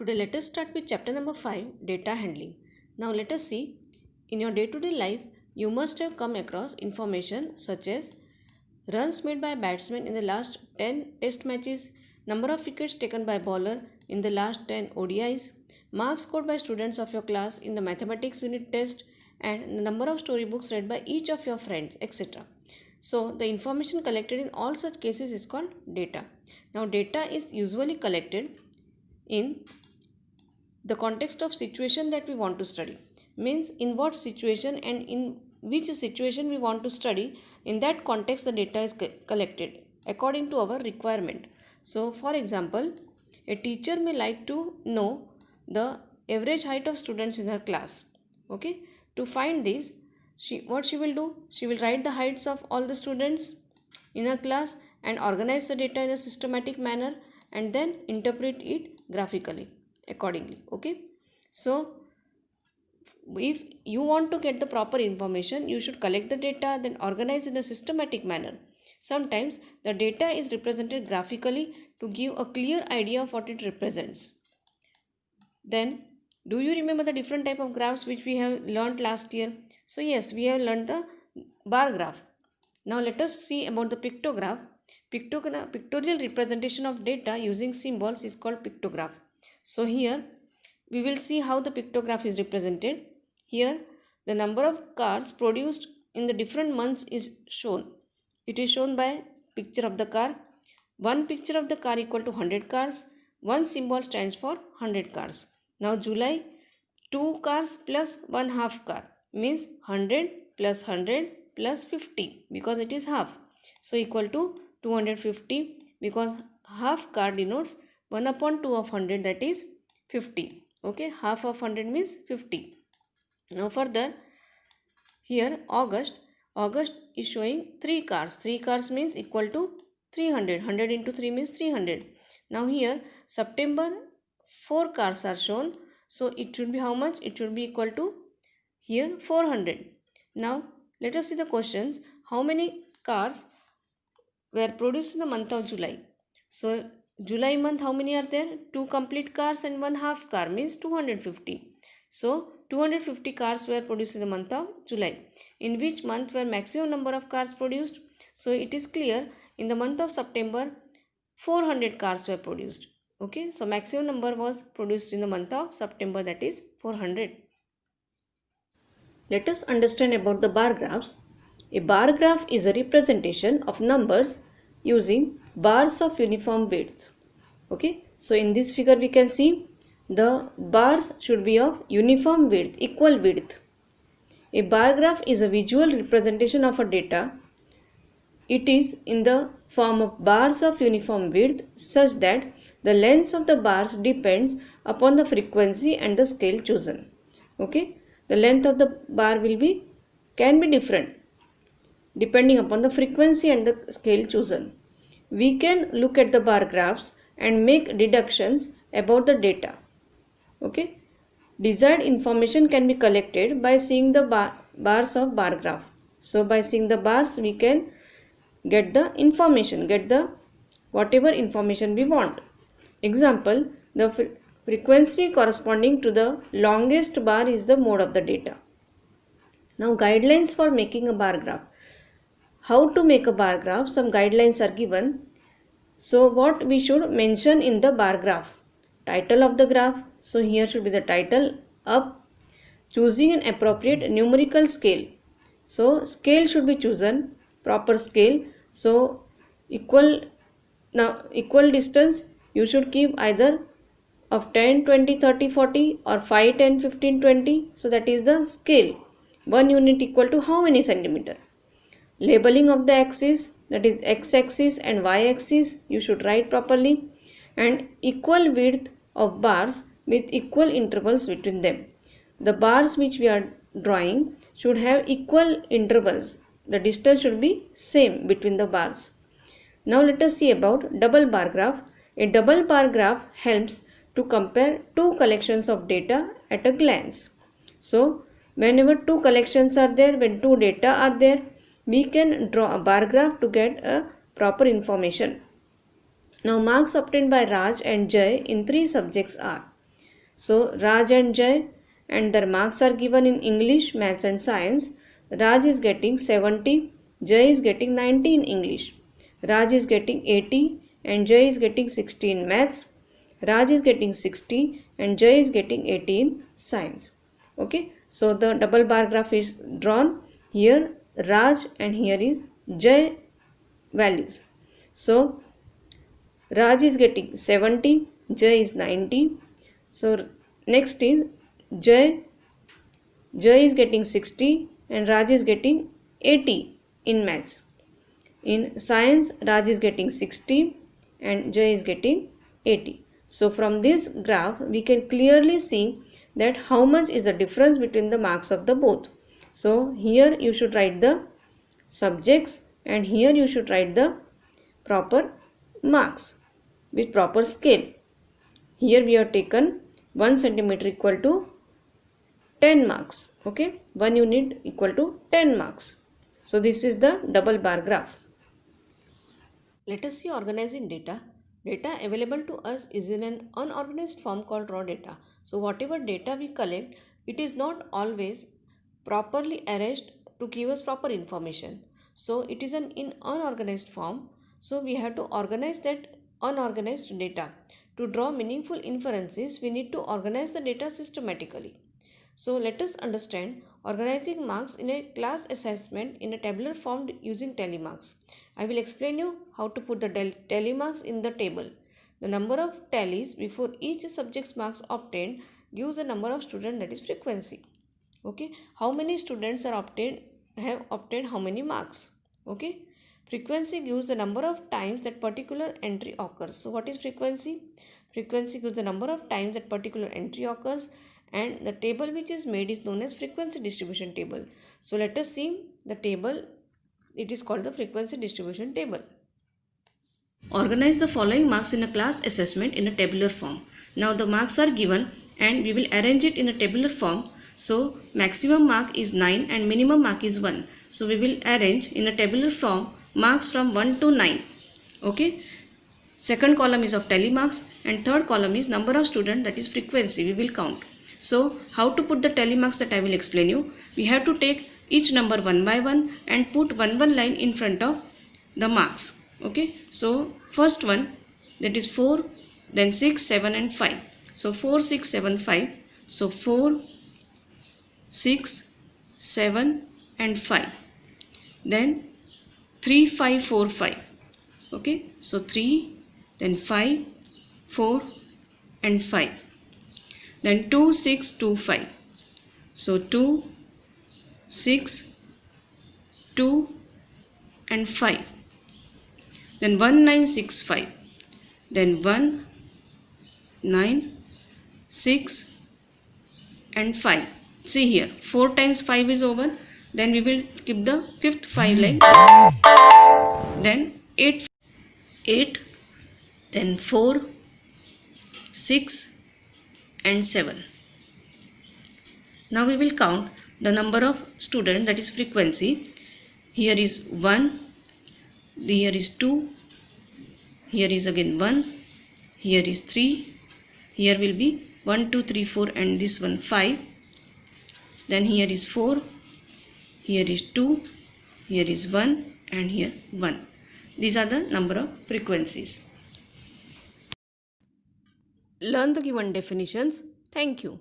Today let us start with chapter number 5, data handling. Now let us see, in your day-to-day life you must have come across information such as runs made by batsmen in the last 10 test matches, number of wickets taken by bowler in the last 10 ODIs, marks scored by students of your class in the mathematics unit test, and the number of storybooks read by each of your friends, etc. So the information collected in all such cases is called data. Now data is usually collected in the context of situation that we want to study, means in what situation and in which situation we want to study. In that context the data is collected according to our requirement. So for example, a teacher may like to know the average height of students in her class. Okay, to find this, what she will do, she will write the heights of all the students in her class and organize the data in a systematic manner and then interpret it graphically accordingly. Okay, so if you want to get the proper information, you should collect the data, then organize in a systematic manner. Sometimes the data is represented graphically to give a clear idea of what it represents. Then, do you remember the different type of graphs which we have learned last year? So yes, we have learned the bar graph. Now let us see about the pictograph. Pictorial representation of data using symbols is called pictograph. So here we will see how the pictograph is represented. Here the number of cars produced in the different months is shown. It is shown by picture of the car. One picture of the car equal to 100 cars. One symbol stands for 100 cars. Now July, 2 cars plus 1 half car means 100 plus 100 plus 50 because it is half. So equal to 250 because half car denotes 1 upon 2 of 100, that is 50. Okay, half of 100 means 50. Now further, here August is showing 3 cars. 3 cars means equal to 300. 100 into 3 means 300. Now here September, 4 cars are shown. So it should be how much? It should be equal to here 400. Now let us see the questions. How many cars were produced in the month of July? So July month, how many are there? 2 complete cars and 1 half car means 250. So 250 cars were produced in the month of July. In which month were maximum number of cars produced? So it is clear, in the month of September 400 cars were produced. Okay, so maximum number was produced in the month of September, that is 400. Let us understand about the bar graphs. A bar graph is a representation of numbers using bars of uniform width. Okay, so in this figure we can see the bars should be of uniform width, equal width. A bar graph is a visual representation of a data. It is in the form of bars of uniform width such that the length of the bars depends upon the frequency and the scale chosen. Okay, the length of the bar can be different depending upon the frequency and the scale chosen. We can look at the bar graphs and make deductions about the data. Okay, desired information can be collected by seeing the bars of bar graph. So by seeing the bars we can get the information, whatever information we want. Example, the frequency corresponding to the longest bar is the mode of the data. Now guidelines for making a bar graph. How to make a bar graph? Some guidelines are given. So what we should mention in the bar graph? Title of the graph. So here should be the title, up. Choosing an appropriate numerical scale. So scale should be chosen, proper scale. So equal distance you should keep either of 10, 20, 30, 40 or 5, 10, 15, 20. So that is the scale. 1 unit equal to how many centimeter? Labeling of the axis, that is x-axis and y-axis, you should write properly, and equal width of bars with equal intervals between them. The bars which we are drawing should have equal intervals. The distance should be same between the bars. Now let us see about double bar graph. A double bar graph helps to compare two collections of data at a glance. So whenever two collections are there, when two data are there, we can draw a bar graph to get a proper information. Now marks obtained by Raj and Jay in 3 subjects are So Raj and Jay, and their marks are given in English, Maths and Science. Raj is getting 70, Jay is getting 90 in English. Raj is getting 80 and Jay is getting 60 in Maths. Raj is getting 60 and Jay is getting 80 in Science. Okay, so the double bar graph is drawn. Here Raj and here is Jay values. So Raj is getting 70, Jay is 90. So next is Jay is getting 60 and Raj is getting 80 in Maths. In Science, Raj is getting 60 and Jay is getting 80. So from this graph, we can clearly see that how much is the difference between the marks of the both. So here you should write the subjects and here you should write the proper marks with proper scale. Here we have taken 1 centimeter equal to 10 marks. Okay, 1 unit equal to 10 marks. So this is the double bar graph. Let us see organizing data. Data available to us is in an unorganized form called raw data. So whatever data we collect, it is not always properly arranged to give us proper information. So it is in unorganized form. So we have to organize that unorganized data. To draw meaningful inferences, we need to organize the data systematically. So let us understand organizing marks in a class assessment in a tabular form using tally marks. I will explain you how to put the tally marks in the table. The number of tallies before each subject's marks obtained gives the number of students, that is frequency. Okay, how many students have obtained how many marks. Okay, frequency gives the number of times that particular entry occurs. So what is frequency? Frequency gives the number of times that particular entry occurs, and the table which is made is known as frequency distribution table. So let us see the table. It is called the frequency distribution table. Organize the following marks in a class assessment in a tabular form. Now the marks are given and we will arrange it in a tabular form. So maximum mark is 9 and minimum mark is 1. So we will arrange in a tabular form marks from 1 to 9. Okay. Second column is of tally marks and third column is number of students, that is frequency, we will count. So how to put the tally marks, that I will explain you. We have to take each number one by one and put one line in front of the marks. Okay, so first one, that is 4, then 6, 7 and 5. So 4, 6, 7, 5. So 4, 6, 7 and 5. Then 3, 5, 4, 5. Okay, so 3, then 5, 4 and 5. Then 2, 6, 2, 5. So 2, 6, 2 and 5. Then 1, 9, 6, 5. Then 1, 9, 6 and 5. See here, 4 times 5 is over. Then we will keep the fifth 5 like this. Then 8, then 4, 6 and 7. Now we will count the number of students, that is frequency. Here is 1, here is 2, here is again 1, here is 3, here will be 1, 2, 3, 4 and this one 5. Then here is 4, here is 2, here is 1 and here 1. These are the number of frequencies. Learn the given definitions. Thank you.